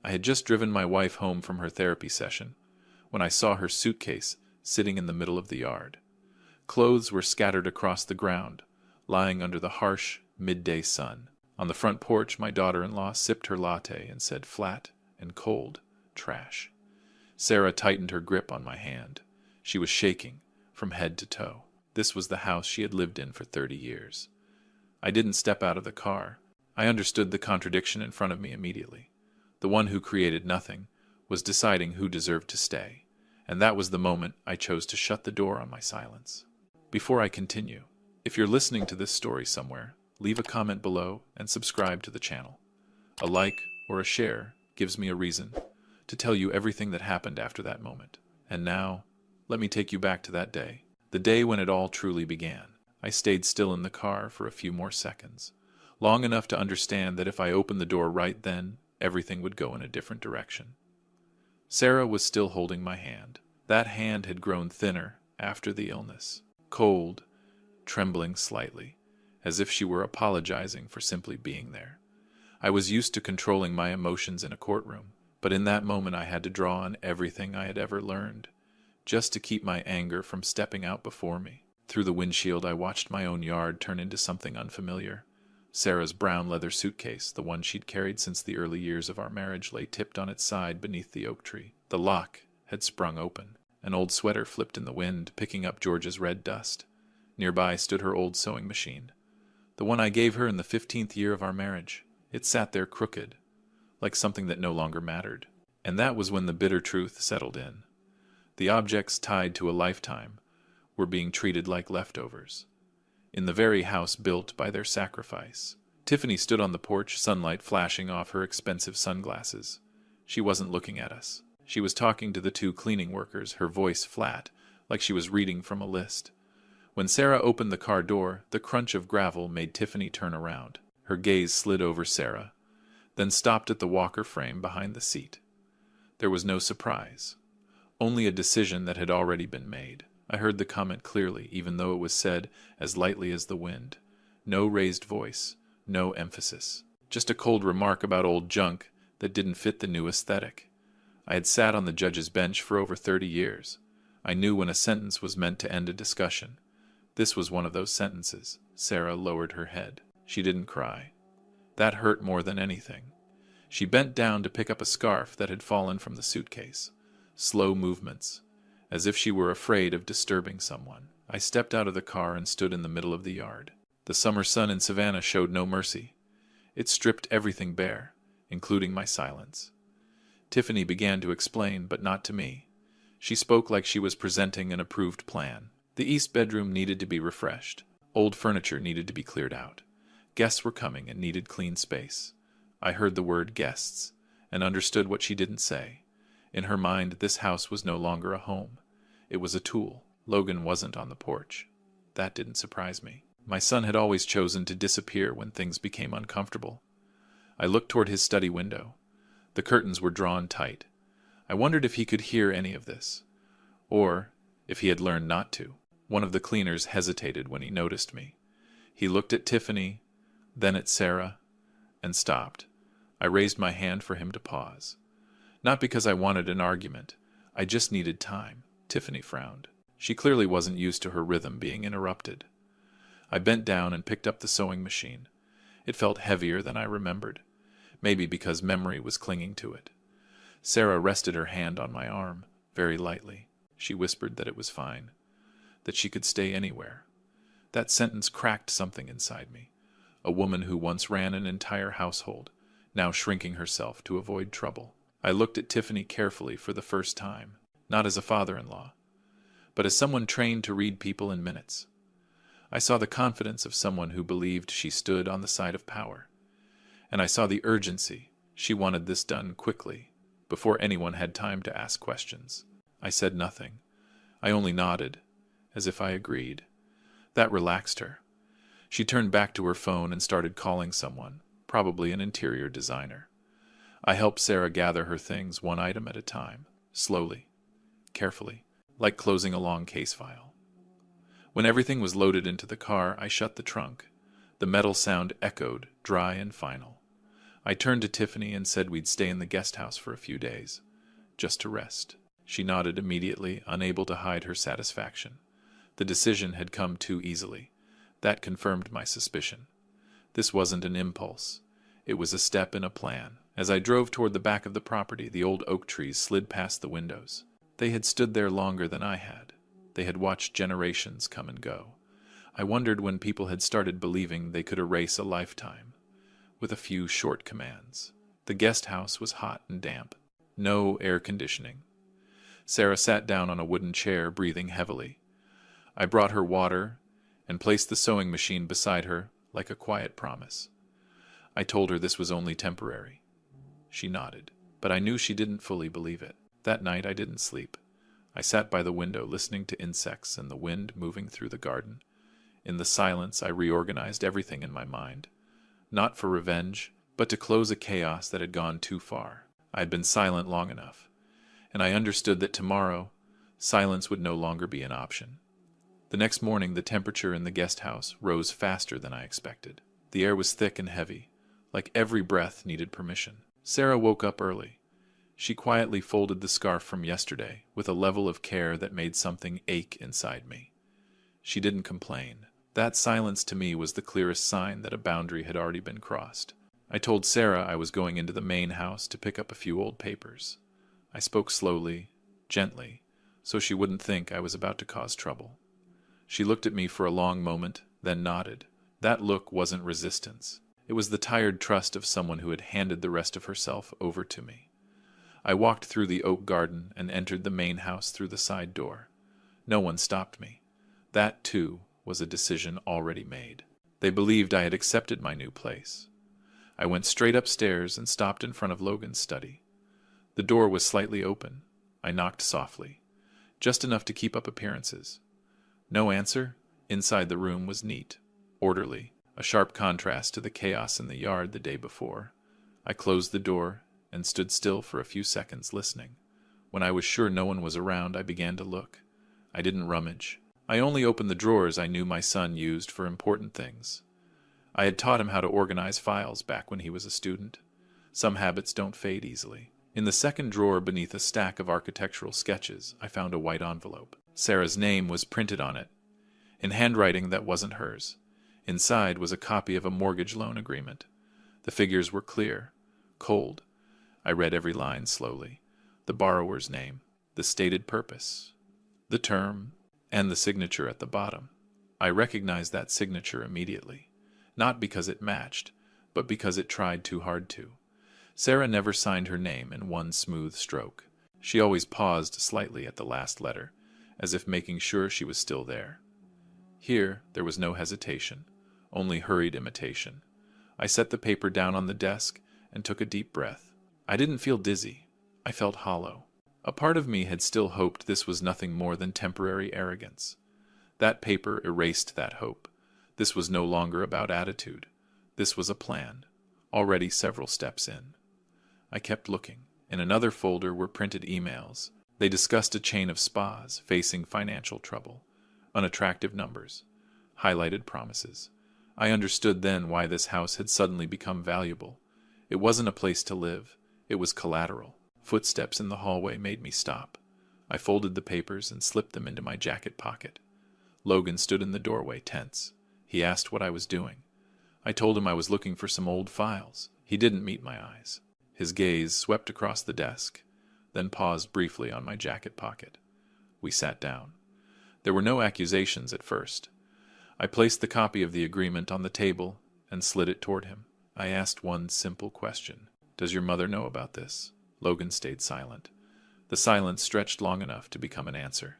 I had just driven my wife home from her therapy session when I saw her suitcase sitting in the middle of the yard. Clothes were scattered across the ground, lying under the harsh, midday sun. On the front porch, my daughter-in-law sipped her latte and said flat and cold, "Trash." Sarah tightened her grip on my hand. She was shaking from head to toe. This was the house she had lived in for 30 years. I didn't step out of the car. I understood the contradiction in front of me immediately. The one who created nothing was deciding who deserved to stay, and that was the moment I chose to shut the door on my silence. Before I continue, if you're listening to this story somewhere, leave a comment below and subscribe to the channel. A like or a share gives me a reason to tell you everything that happened after that moment. And now, let me take you back to that day, the day when it all truly began. I stayed still in the car for a few more seconds, long enough to understand that if I opened the door right then, everything would go in a different direction. Sarah was still holding my hand. That hand had grown thinner after the illness, cold, trembling slightly, as if she were apologizing for simply being there. I was used to controlling my emotions in a courtroom, but in that moment I had to draw on everything I had ever learned, just to keep my anger from stepping out before me. Through the windshield I watched my own yard turn into something unfamiliar. Sarah's brown leather suitcase, the one she'd carried since the early years of our marriage, lay tipped on its side beneath the oak tree. The lock had sprung open. An old sweater flipped in the wind, picking up George's red dust. Nearby stood her old sewing machine, the one I gave her in the 15th year of our marriage. It sat there crooked, like something that no longer mattered. And that was when the bitter truth settled in. The objects tied to a lifetime were being treated like leftovers, in the very house built by their sacrifice. Tiffany stood on the porch, sunlight flashing off her expensive sunglasses. She wasn't looking at us. She was talking to the two cleaning workers, her voice flat, like she was reading from a list. When Sarah opened the car door, the crunch of gravel made Tiffany turn around. Her gaze slid over Sarah, then stopped at the walker frame behind the seat. There was no surprise, only a decision that had already been made. I heard the comment clearly, even though it was said as lightly as the wind. No raised voice, no emphasis. Just a cold remark about old junk that didn't fit the new aesthetic. I had sat on the judge's bench for over 30 years. I knew when a sentence was meant to end a discussion. This was one of those sentences. Sarah lowered her head. She didn't cry. That hurt more than anything. She bent down to pick up a scarf that had fallen from the suitcase. Slow movements, as if she were afraid of disturbing someone. I stepped out of the car and stood in the middle of the yard. The summer sun in Savannah showed no mercy. It stripped everything bare, including my silence. Tiffany began to explain, but not to me. She spoke like she was presenting an approved plan. The east bedroom needed to be refreshed. Old furniture needed to be cleared out. Guests were coming and needed clean space. I heard the word guests and understood what she didn't say. In her mind, this house was no longer a home. It was a tool. Logan wasn't on the porch. That didn't surprise me. My son had always chosen to disappear when things became uncomfortable. I looked toward his study window. The curtains were drawn tight. I wondered if he could hear any of this, or if he had learned not to. One of the cleaners hesitated when he noticed me. He looked at Tiffany, then at Sarah, and stopped. I raised my hand for him to pause. Not because I wanted an argument. I just needed time. Tiffany frowned. She clearly wasn't used to her rhythm being interrupted. I bent down and picked up the sewing machine. It felt heavier than I remembered, maybe because memory was clinging to it. Sarah rested her hand on my arm, very lightly. She whispered that it was fine, that she could stay anywhere. That sentence cracked something inside me. A woman who once ran an entire household, now shrinking herself to avoid trouble. I looked at Tiffany carefully for the first time, not as a father-in-law, but as someone trained to read people in minutes. I saw the confidence of someone who believed she stood on the side of power, and I saw the urgency. She wanted this done quickly, before anyone had time to ask questions. I said nothing. I only nodded, as if I agreed. That relaxed her. She turned back to her phone and started calling someone, probably an interior designer. I helped Sarah gather her things one item at a time, slowly, carefully, like closing a long case file. When everything was loaded into the car, I shut the trunk. The metal sound echoed, dry and final. I turned to Tiffany and said we'd stay in the guest house for a few days, just to rest. She nodded immediately, unable to hide her satisfaction. The decision had come too easily. That confirmed my suspicion. This wasn't an impulse. It was a step in a plan. As I drove toward the back of the property, the old oak trees slid past the windows. They had stood there longer than I had. They had watched generations come and go. I wondered when people had started believing they could erase a lifetime, with a few short commands. The guest house was hot and damp. No air conditioning. Sarah sat down on a wooden chair, breathing heavily. I brought her water and placed the sewing machine beside her like a quiet promise. I told her this was only temporary. She nodded, but I knew she didn't fully believe it. That night I didn't sleep. I sat by the window listening to insects and the wind moving through the garden. In the silence I reorganized everything in my mind, not for revenge, but to close a chaos that had gone too far. I had been silent long enough, and I understood that tomorrow silence would no longer be an option. The next morning the temperature in the guest house rose faster than I expected. The air was thick and heavy, like every breath needed permission. Sarah woke up early. She quietly folded the scarf from yesterday with a level of care that made something ache inside me. She didn't complain. That silence to me was the clearest sign that a boundary had already been crossed. I told Sarah I was going into the main house to pick up a few old papers. I spoke slowly, gently, so she wouldn't think I was about to cause trouble. She looked at me for a long moment, then nodded. That look wasn't resistance. It was the tired trust of someone who had handed the rest of herself over to me. I walked through the oak garden and entered the main house through the side door. No one stopped me. That, too, was a decision already made. They believed I had accepted my new place. I went straight upstairs and stopped in front of Logan's study. The door was slightly open. I knocked softly, just enough to keep up appearances. No answer. Inside the room was neat, orderly, a sharp contrast to the chaos in the yard the day before. I closed the door and stood still for a few seconds listening. When I was sure no one was around, I began to look. I didn't rummage. I only opened the drawers I knew my son used for important things. I had taught him how to organize files back when he was a student. Some habits don't fade easily. In the second drawer beneath a stack of architectural sketches, I found a white envelope. Sarah's name was printed on it, in handwriting that wasn't hers. Inside was a copy of a mortgage loan agreement. The figures were clear, cold. I read every line slowly. The borrower's name, the stated purpose, the term, and the signature at the bottom. I recognized that signature immediately, not because it matched, but because it tried too hard to. Sarah never signed her name in one smooth stroke. She always paused slightly at the last letter, as if making sure she was still there. Here, there was no hesitation, only hurried imitation. I set the paper down on the desk and took a deep breath. I didn't feel dizzy. I felt hollow. A part of me had still hoped this was nothing more than temporary arrogance. That paper erased that hope. This was no longer about attitude. This was a plan, already several steps in. I kept looking. In another folder were printed emails. They discussed a chain of spas facing financial trouble, unattractive numbers, highlighted promises. I understood then why this house had suddenly become valuable. It wasn't a place to live. It was collateral. Footsteps in the hallway made me stop. I folded the papers and slipped them into my jacket pocket. Logan stood in the doorway, tense. He asked what I was doing. I told him I was looking for some old files. He didn't meet my eyes. His gaze swept across the desk, then paused briefly on my jacket pocket. We sat down. There were no accusations at first. I placed the copy of the agreement on the table and slid it toward him. I asked one simple question. "Does your mother know about this?" Logan stayed silent. The silence stretched long enough to become an answer.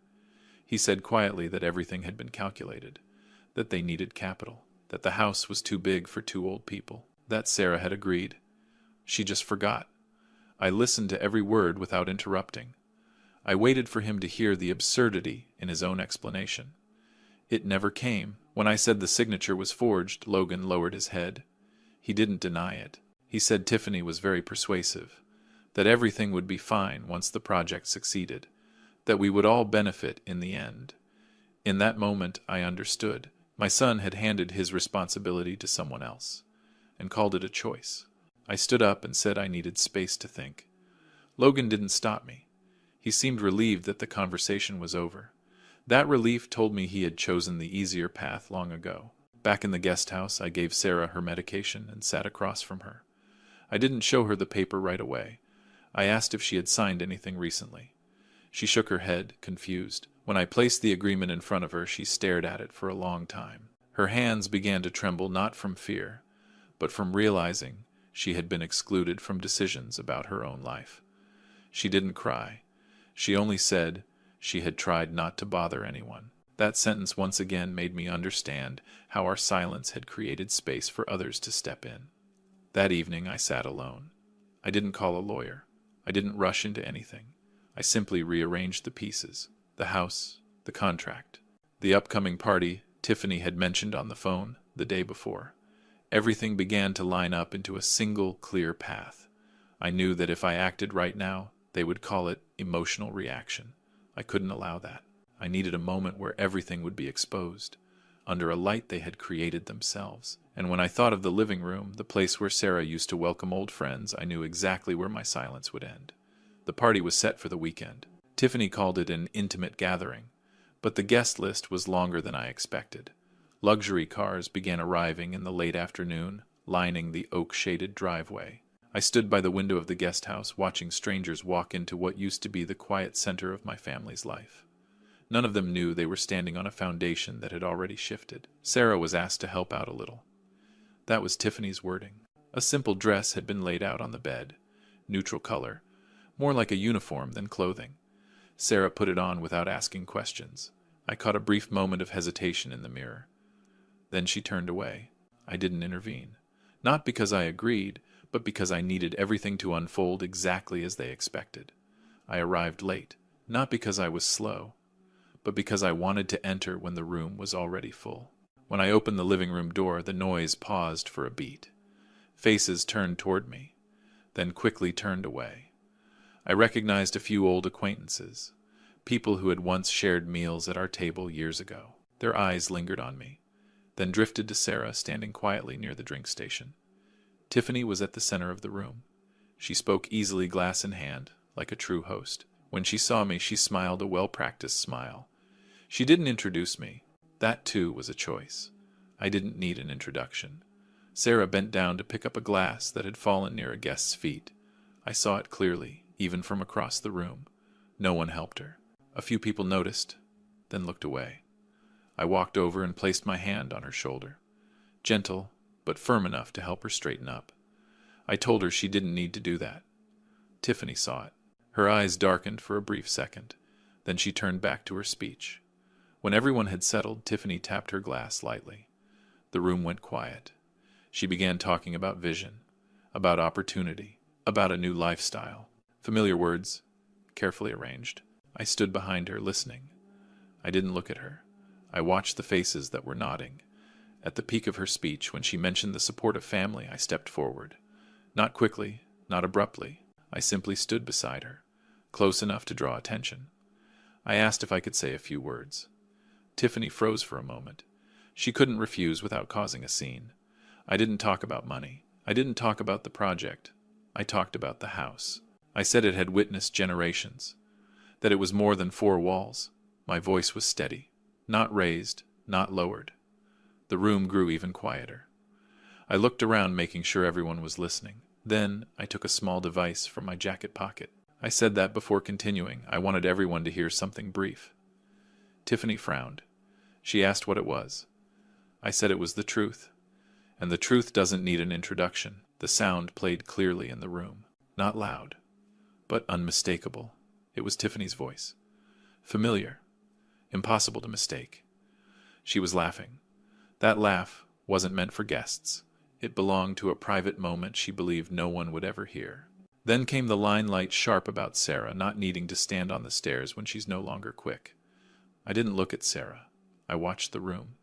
He said quietly that everything had been calculated, that they needed capital, that the house was too big for two old people, that Sarah had agreed. She just forgot. I listened to every word without interrupting. I waited for him to hear the absurdity in his own explanation. It never came. When I said the signature was forged, Logan lowered his head. He didn't deny it. He said Tiffany was very persuasive, that everything would be fine once the project succeeded, that we would all benefit in the end. In that moment, I understood. My son had handed his responsibility to someone else, and called it a choice. I stood up and said I needed space to think. Logan didn't stop me. He seemed relieved that the conversation was over. That relief told me he had chosen the easier path long ago. Back in the guest house, I gave Sarah her medication and sat across from her. I didn't show her the paper right away. I asked if she had signed anything recently. She shook her head, confused. When I placed the agreement in front of her, she stared at it for a long time. Her hands began to tremble not from fear, but from realizing she had been excluded from decisions about her own life. She didn't cry. She only said she had tried not to bother anyone. That sentence once again made me understand how our silence had created space for others to step in. That evening I sat alone. I didn't call a lawyer. I didn't rush into anything. I simply rearranged the pieces. The house, the contract, the upcoming party Tiffany had mentioned on the phone the day before. Everything began to line up into a single clear path. I knew that if I acted right now, they would call it emotional reaction. I couldn't allow that. I needed a moment where everything would be exposed, under a light they had created themselves. And when I thought of the living room, the place where Sarah used to welcome old friends, I knew exactly where my silence would end. The party was set for the weekend. Tiffany called it an intimate gathering, but the guest list was longer than I expected. Luxury cars began arriving in the late afternoon, lining the oak-shaded driveway. I stood by the window of the guest house, watching strangers walk into what used to be the quiet center of my family's life. None of them knew they were standing on a foundation that had already shifted. Sarah was asked to help out a little. That was Tiffany's wording. A simple dress had been laid out on the bed, neutral color, more like a uniform than clothing. Sarah put it on without asking questions. I caught a brief moment of hesitation in the mirror. Then she turned away. I didn't intervene. Not because I agreed, but because I needed everything to unfold exactly as they expected. I arrived late, not because I was slow, but because I wanted to enter when the room was already full. When I opened the living room door, the noise paused for a beat. Faces turned toward me, then quickly turned away. I recognized a few old acquaintances, people who had once shared meals at our table years ago. Their eyes lingered on me, then drifted to Sarah standing quietly near the drink station. Tiffany was at the center of the room. She spoke easily, glass in hand, like a true host. When she saw me, she smiled a well-practiced smile. She didn't introduce me. That, too, was a choice. I didn't need an introduction. Sarah bent down to pick up a glass that had fallen near a guest's feet. I saw it clearly, even from across the room. No one helped her. A few people noticed, then looked away. I walked over and placed my hand on her shoulder. Gentle, but firm enough to help her straighten up. I told her she didn't need to do that. Tiffany saw it. Her eyes darkened for a brief second. Then she turned back to her speech. When everyone had settled, Tiffany tapped her glass lightly. The room went quiet. She began talking about vision, about opportunity, about a new lifestyle. Familiar words, carefully arranged. I stood behind her, listening. I didn't look at her. I watched the faces that were nodding. At the peak of her speech, when she mentioned the support of family, I stepped forward. Not quickly, not abruptly. I simply stood beside her, close enough to draw attention. I asked if I could say a few words. Tiffany froze for a moment. She couldn't refuse without causing a scene. I didn't talk about money. I didn't talk about the project. I talked about the house. I said it had witnessed generations, that it was more than four walls. My voice was steady, not raised, not lowered. The room grew even quieter. I looked around, making sure everyone was listening. Then I took a small device from my jacket pocket. I said that before continuing. I wanted everyone to hear something brief. Tiffany frowned. She asked what it was. I said it was the truth. And the truth doesn't need an introduction. The sound played clearly in the room. Not loud, but unmistakable. It was Tiffany's voice. Familiar. Impossible to mistake. She was laughing. That laugh wasn't meant for guests. It belonged to a private moment she believed no one would ever hear. Then came the line light sharp about Sarah not needing to stand on the stairs when she's no longer quick. I didn't look at Sarah. I watched the room.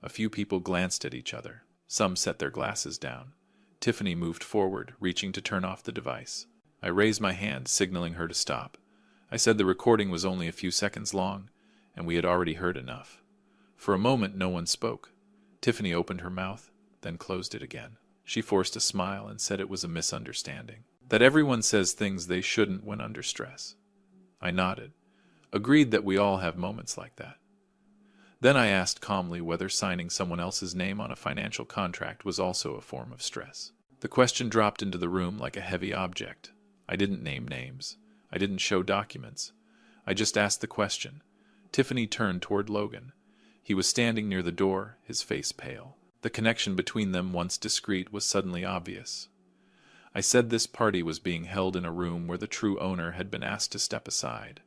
A few people glanced at each other. Some set their glasses down. Tiffany moved forward, reaching to turn off the device. I raised my hand, signaling her to stop. I said the recording was only a few seconds long, and we had already heard enough. For a moment, no one spoke. Tiffany opened her mouth, then closed it again. She forced a smile and said it was a misunderstanding. That everyone says things they shouldn't when under stress. I nodded, agreed that we all have moments like that. Then I asked calmly whether signing someone else's name on a financial contract was also a form of stress. The question dropped into the room like a heavy object. I didn't name names. I didn't show documents. I just asked the question. Tiffany turned toward Logan. He was standing near the door, his face pale. The connection between them, once discreet, was suddenly obvious. I said this party was being held in a room where the true owner had been asked to step aside.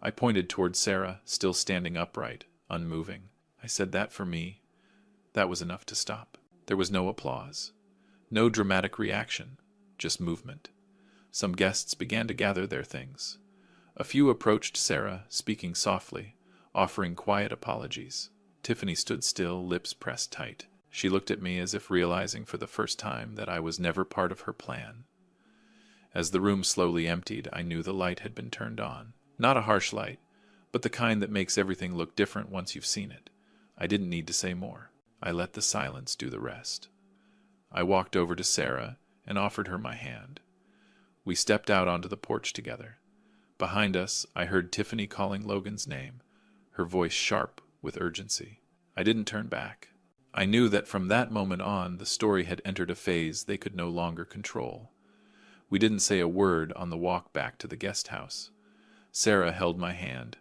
I pointed toward Sarah, still standing upright, unmoving. I said that for me, that was enough to stop. There was no applause, no dramatic reaction, just movement. Some guests began to gather their things. A few approached Sarah, speaking softly, offering quiet apologies. Tiffany stood still, lips pressed tight. She looked at me as if realizing for the first time that I was never part of her plan. As the room slowly emptied, I knew the light had been turned on. Not a harsh light, but the kind that makes everything look different once you've seen it. I didn't need to say more. I let the silence do the rest. I walked over to Sarah and offered her my hand. We stepped out onto the porch together. Behind us, I heard Tiffany calling Logan's name, her voice sharp with urgency. I didn't turn back. I knew that from that moment on, the story had entered a phase they could no longer control. We didn't say a word on the walk back to the guest house. Sarah held my hand,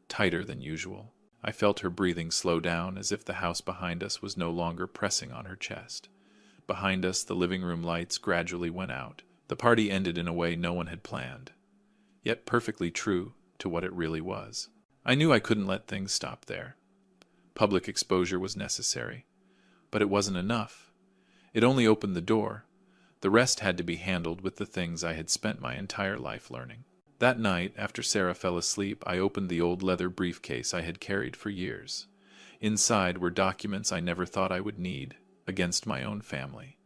tighter than usual. I felt her breathing slow down, as if the house behind us was no longer pressing on her chest. Behind us, the living room lights gradually went out. The party ended in a way no one had planned, yet perfectly true to what it really was. I knew I couldn't let things stop there. Public exposure was necessary, but it wasn't enough. It only opened the door. The rest had to be handled with the things I had spent my entire life learning. That night, after Sarah fell asleep, I opened the old leather briefcase I had carried for years. Inside were documents I never thought I would need, against my own family.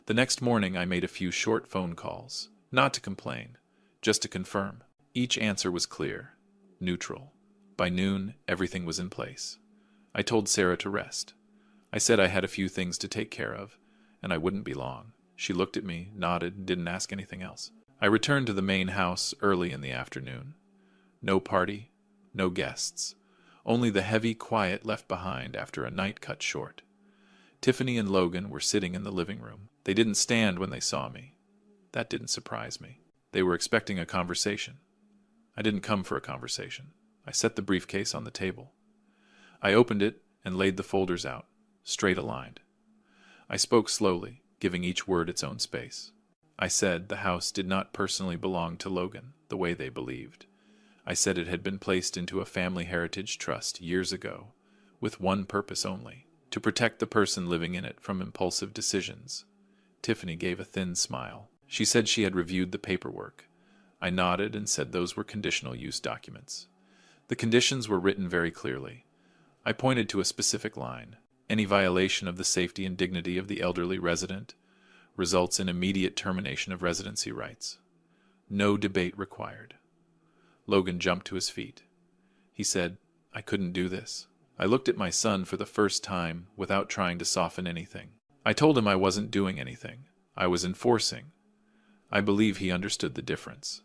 The next morning I made a few short phone calls, not to complain, just to confirm. Each answer was clear, neutral. By noon, everything was in place. I told Sarah to rest. I said I had a few things to take care of, and I wouldn't be long. She looked at me, nodded, and didn't ask anything else. I returned to the main house early in the afternoon. No party, no guests, only the heavy quiet left behind after a night cut short. Tiffany and Logan were sitting in the living room. They didn't stand when they saw me. That didn't surprise me. They were expecting a conversation. I didn't come for a conversation. I set the briefcase on the table. I opened it and laid the folders out, straight aligned. I spoke slowly, giving each word its own space. I said the house did not personally belong to Logan, the way they believed. I said it had been placed into a family heritage trust years ago, with one purpose only, to protect the person living in it from impulsive decisions. Tiffany gave a thin smile. She said she had reviewed the paperwork. I nodded and said those were conditional use documents. The conditions were written very clearly. I pointed to a specific line. Any violation of the safety and dignity of the elderly resident results in immediate termination of residency rights. No debate required. Logan jumped to his feet. He said, "I couldn't do this." I looked at my son for the first time without trying to soften anything. I told him I wasn't doing anything. I was enforcing. I believe he understood the difference.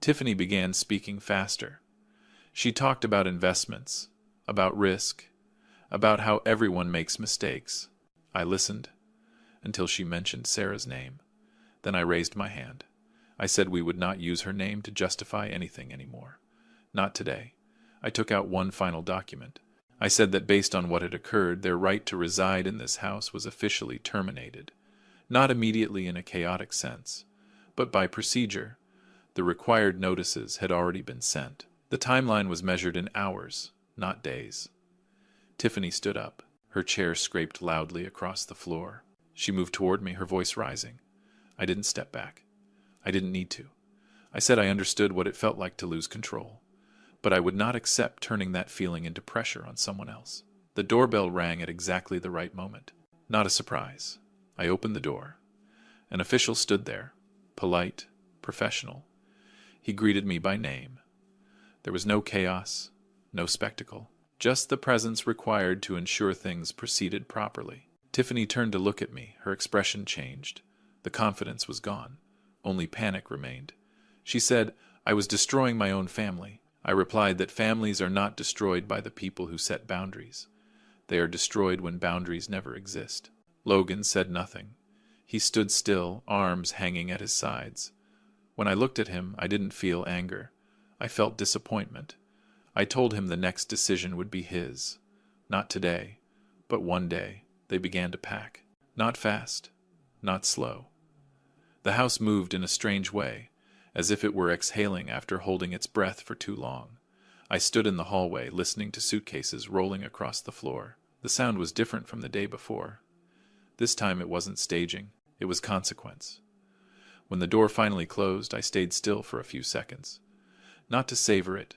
Tiffany began speaking faster. She talked about investments, about risk, about how everyone makes mistakes. I listened until she mentioned Sarah's name. Then I raised my hand. I said we would not use her name to justify anything anymore. Not today. I took out one final document. I said that based on what had occurred, their right to reside in this house was officially terminated. Not immediately in a chaotic sense, but by procedure. The required notices had already been sent. The timeline was measured in hours, not days. Tiffany stood up. Her chair scraped loudly across the floor. She moved toward me, her voice rising. I didn't step back. I didn't need to. I said I understood what it felt like to lose control, but I would not accept turning that feeling into pressure on someone else. The doorbell rang at exactly the right moment. Not a surprise. I opened the door. An official stood there, polite, professional. He greeted me by name. There was no chaos, no spectacle, just the presence required to ensure things proceeded properly. Tiffany turned to look at me. Her expression changed. The confidence was gone. Only panic remained. She said, "I was destroying my own family." I replied that families are not destroyed by the people who set boundaries. They are destroyed when boundaries never exist. Logan said nothing. He stood still, arms hanging at his sides. When I looked at him, I didn't feel anger. I felt disappointment. I told him the next decision would be his. Not today, but one day. They began to pack. Not fast, not slow. The house moved in a strange way, as if it were exhaling after holding its breath for too long. I stood in the hallway, listening to suitcases rolling across the floor. The sound was different from the day before. This time it wasn't staging, it was consequence. When the door finally closed, I stayed still for a few seconds. Not to savor it,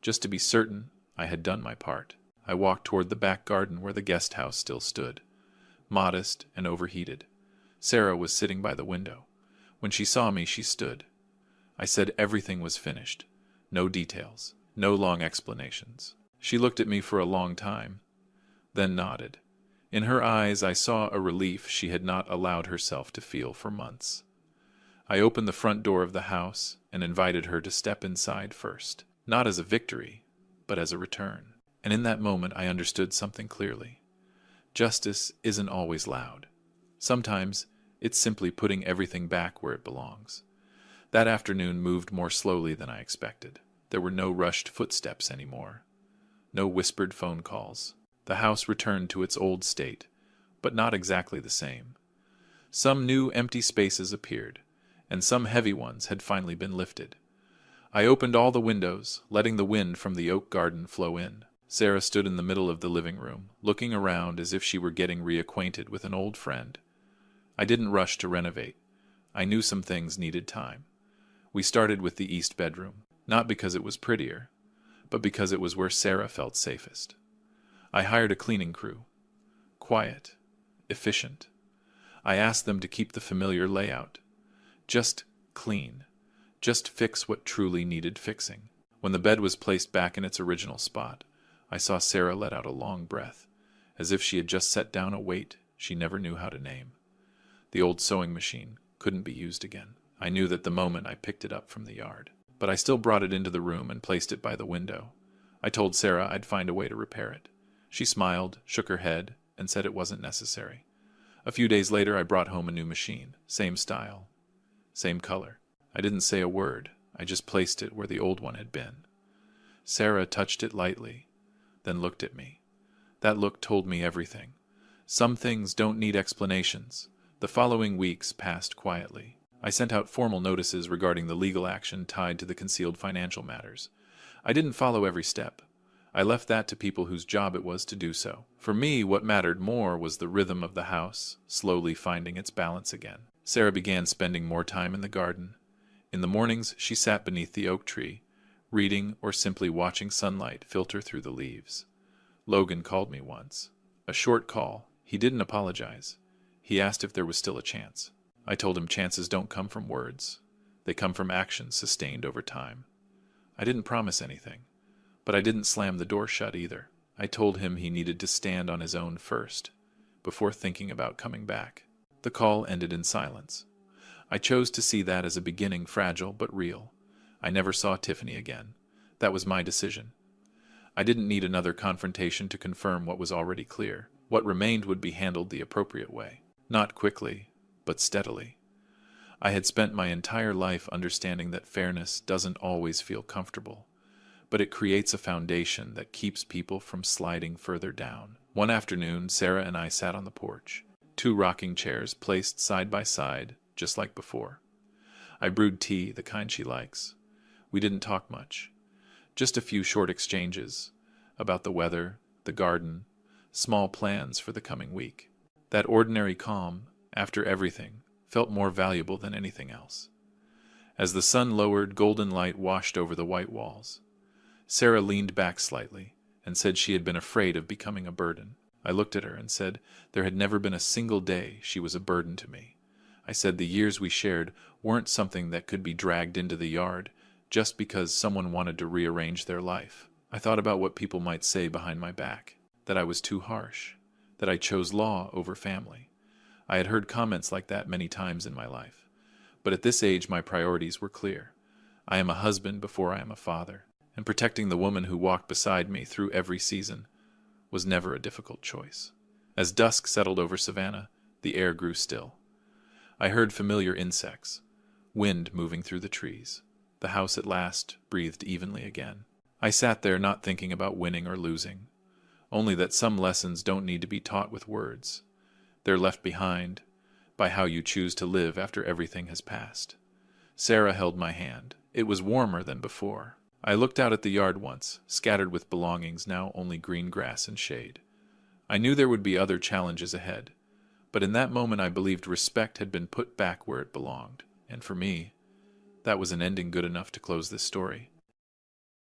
just to be certain I had done my part. I walked toward the back garden where the guest house still stood, modest and overheated. Sarah was sitting by the window. When she saw me, she stood. I said everything was finished. No details, no long explanations. She looked at me for a long time, then nodded. In her eyes I saw a relief she had not allowed herself to feel for months. I opened the front door of the house and invited her to step inside first, not as a victory, but as a return. And in that moment I understood something clearly. Justice isn't always loud. Sometimes it's simply putting everything back where it belongs. That afternoon moved more slowly than I expected. There were no rushed footsteps anymore. No whispered phone calls. The house returned to its old state, but not exactly the same. Some new empty spaces appeared, and some heavy ones had finally been lifted. I opened all the windows, letting the wind from the oak garden flow in. Sarah stood in the middle of the living room, looking around as if she were getting reacquainted with an old friend. I didn't rush to renovate. I knew some things needed time. We started with the east bedroom, not because it was prettier, but because it was where Sarah felt safest. I hired a cleaning crew. Quiet, efficient. I asked them to keep the familiar layout. Just clean. Just fix what truly needed fixing. When the bed was placed back in its original spot, I saw Sarah let out a long breath, as if she had just set down a weight she never knew how to name. The old sewing machine couldn't be used again. I knew that the moment I picked it up from the yard. But I still brought it into the room and placed it by the window. I told Sarah I'd find a way to repair it. She smiled, shook her head, and said it wasn't necessary. A few days later I brought home a new machine. Same style, same color. I didn't say a word. I just placed it where the old one had been. Sarah touched it lightly, then looked at me. That look told me everything. Some things don't need explanations. The following weeks passed quietly. I sent out formal notices regarding the legal action tied to the concealed financial matters. I didn't follow every step. I left that to people whose job it was to do so. For me, what mattered more was the rhythm of the house, slowly finding its balance again. Sarah began spending more time in the garden. In the mornings, she sat beneath the oak tree, reading or simply watching sunlight filter through the leaves. Logan called me once. A short call. He didn't apologize. He asked if there was still a chance. I told him chances don't come from words. They come from actions sustained over time. I didn't promise anything, but I didn't slam the door shut either. I told him he needed to stand on his own first, before thinking about coming back. The call ended in silence. I chose to see that as a beginning, fragile but real. I never saw Tiffany again. That was my decision. I didn't need another confrontation to confirm what was already clear. What remained would be handled the appropriate way. Not quickly, but steadily. I had spent my entire life understanding that fairness doesn't always feel comfortable, but it creates a foundation that keeps people from sliding further down. One afternoon, Sarah and I sat on the porch, 2 rocking chairs placed side by side, just like before. I brewed tea, the kind she likes. We didn't talk much, just a few short exchanges about the weather, the garden, small plans for the coming week. That ordinary calm, after everything, felt more valuable than anything else. As the sun lowered, golden light washed over the white walls. Sarah leaned back slightly and said she had been afraid of becoming a burden. I looked at her and said there had never been a single day she was a burden to me. I said the years we shared weren't something that could be dragged into the yard just because someone wanted to rearrange their life. I thought about what people might say behind my back, that I was too harsh, that I chose law over family. I had heard comments like that many times in my life. But at this age, my priorities were clear. I am a husband before I am a father, and protecting the woman who walked beside me through every season was never a difficult choice. As dusk settled over Savannah, the air grew still. I heard familiar insects, wind moving through the trees. The house at last breathed evenly again. I sat there not thinking about winning or losing, only that some lessons don't need to be taught with words. They're left behind by how you choose to live after everything has passed. Sarah held my hand. It was warmer than before. I looked out at the yard once, scattered with belongings, now only green grass and shade. I knew there would be other challenges ahead, but in that moment I believed respect had been put back where it belonged, and for me, that was an ending good enough to close this story.